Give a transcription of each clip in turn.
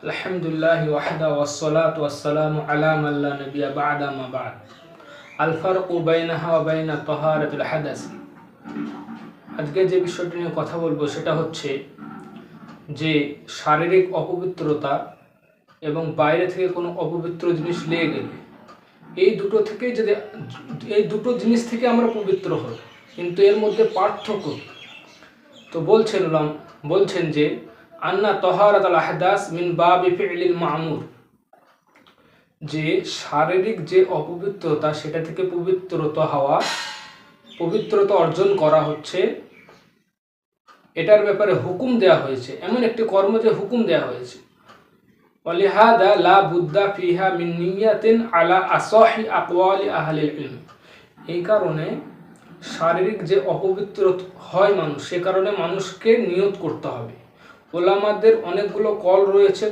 আলহামদুলিল্লাহি ওয়াহদা ওয়াসসালাতু ওয়াসসালামু আলা মান লা নাবিয়্যা বা'দা মা বা'দ। আল ফারকু বাইনাহা ওয়া বাইনা তাহারাতুল হাদাস। আজকে যে বিষয়টি নিয়ে কথা বলবো সেটা হচ্ছে যে শারীরিক অপবিত্রতা এবং বাইরে থেকে কোনো অপবিত্র জিনিস লেগে গেলে এই দুটো জিনিস থেকে আমরা পবিত্র হই, কিন্তু এর মধ্যে পার্থক্য। তো বলছেন যে আন্না তাহারাতুল আহদাস মিন বাবি ফি'লিল মা'মুর, যে শারীরিক যে অপবিত্রতা সেটা থেকে পবিত্রতা অর্জন করা হচ্ছে, এটার ব্যাপারে হুকুম দেয়া হয়েছে, এমন একটি কর্ম যে হুকুম দেয়া হয়েছে। ওয়ালিহাদা লা বুদ্দা ফিহা মিন নিয়াতিন আলা আসাহি আকওয়ালি আহলিল ইলম। এই কারণে শারীরিক যে অপবিত্র হয় মানুষ, সে কারণে মানুষকে নিয়ত করতে হবে। ওলামাদের অনেকগুলো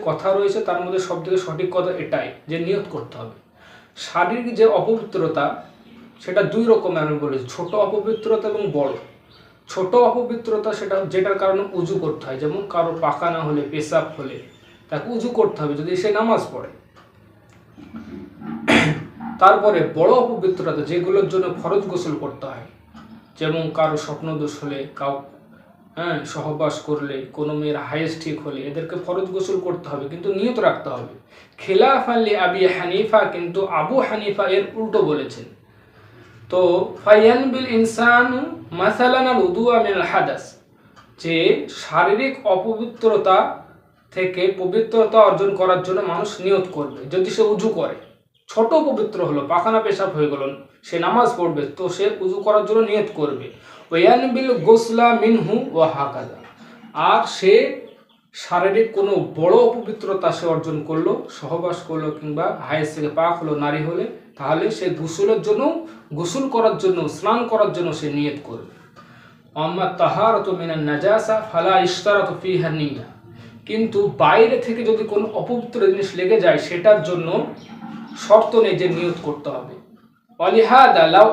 কথা রয়েছে, তার মধ্যে সবথেকে সঠিক কথা এটাই যে নিয়ত করতে হবে। শারীরিক যে অপবিত্রতা সেটা দুই রকমের আমি বলেছি, ছোট অপবিত্রতা এবং বড়। ছোট অপবিত্রতা সেটা যেটার কারণে উজু করতে হয়, যেমন কারো পাখানা হলে, পেশাব হলে তাকে উজু করতে হবে যদি সে নামাজ পড়ে। তারপরে বড় অপবিত্রতা যেগুলোর জন্য ফরজ গোসল করতে হয়, যেমন কারো স্বপ্নদোষ হলে, সহবাস করলে, কোনো মেয়ের হাইজ ঠিক হলে এদেরকে ফরজ গোসল করতে হবে, কিন্তু নিয়ত রাখতে হবে। খিলাফান লি আবি হানিফা, কিন্তু আবু হানিফা এর উল্টো বলেছেন। তো ফায়ানবিল ইনসানু মাসালান আল উদুআ মিনাল হাদাস, যে শারীরিক অপবিত্রতা থেকে পবিত্রতা অর্জন করার জন্য মানুষ নিয়ত করবে। যদি সে উজু করে, ছোট পবিত্র হলো, পাখানা পেশাব হয়ে গেল, সে নামাজ পড়বে, তো সে উজু করার জন্য নিয়ত করবে। ওয়ানবিল গোসলা মিনহু ওয়া হাকাযা, আর সে শারীরিক কোনো বড় অপবিত্রতা সে অর্জন করলো, সহবাস করলো, কিংবা হায়েজ থেকে পাক হলো নারী হলে, তাহলে সে গোসল করার জন্য, স্নান করার জন্য সে নিয়ত করবে। আম্মা তাহারাতু মিনান নাজাসা ফালা ইশতারাতু ফিহা নিয়া, কিন্তু বাইরে থেকে যদি কোনো অপবিত্র জিনিস লেগে যায় সেটার জন্য শর্ত নেই যে নিয়ত করতে হবে। ওয়ালিহাদা লাউ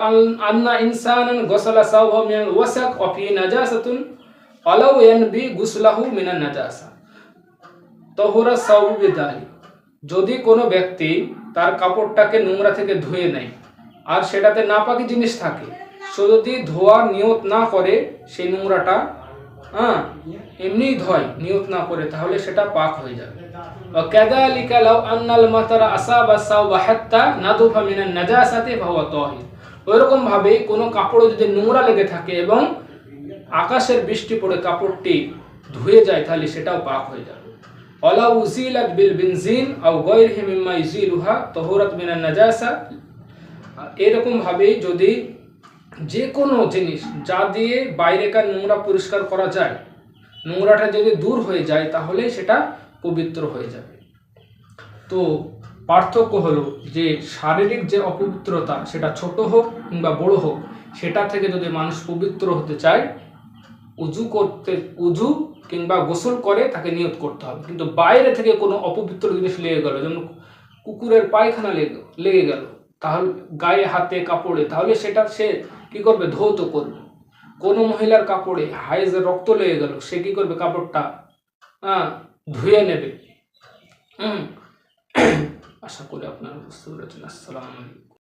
আন্না ইনসানান গাসালা সাওবা মিনাল ওয়াসাক ওয়া ফি নাজাসাতুন ওয়ালাউ ইয়ানবি গুসলাহু মিনান নাজাসা তাহুরা সাওবু বিদালিক, যদি কোনো ব্যক্তি তার কাপড়টাকে নোংরা থেকে ধুয়ে নেয় আর সেটাতে নাপাকি জিনিস থাকে, সে যদি ধোয়ার নিয়ত না করে, সেই নোংরাটা এমনিই ধয়, নিয়ত না করে, তাহলে সেটা পাক হয়ে যাবে। ওয়াকাযালিকা লাউ আন্নাল মাতারা আসাবা সাওবা হাত্তা নাদুফা মিনান নাজাসাতি ফাহুয়া তাহির, ওইরকম ভাবে কোনো কাপড়ে যদি নোংরা লেগে থাকে এবং আকাশের বৃষ্টি পড়ে কাপড়টি ধুয়ে যায়, তাহলে সেটাও পাক হয়ে যাবে। ওয়ালা উজিলাত বিল বেনজিন আও গায়রিহি মিম্মা ইউজিলুহা তাহুরাত মিনান নাজাসা, এরকম ভাবে যদি যে কোনো জিনিস যা দিয়ে বাইরেকার নোংরা পরিষ্কার করা যায়, নোংরাটা যদি দূর হয়ে যায়, তাহলে সেটা পবিত্র হয়ে যাবে। তো পার্থক্য হলো যে শারীরিক যে অপবিত্রতা, সেটা ছোট হোক কিংবা বড় হোক, সেটা থেকে যদি মানুষ পবিত্র হতে চায়, উজু কিংবা গোসল করে তাকে নিয়ত করতে হবে। কিন্তু বাইরে থেকে কোনো অপবিত্র জিনিস লেগে গেল, যেমন কুকুরের পায়খানা লেগে গেল, তাহলে গায়ে, হাতে, কাপড়ে, তাহলে সেটা সে কি করবে? ধৌত করবে। কোনো মহিলার কাপড়ে হাইজের রক্ত লেগে গেল, সে কি করবে? কাপড়টা ধুয়ে নেবে। আশা করি আপনারা বুঝতে পেরেছেন। আসসালামু আলাইকুম।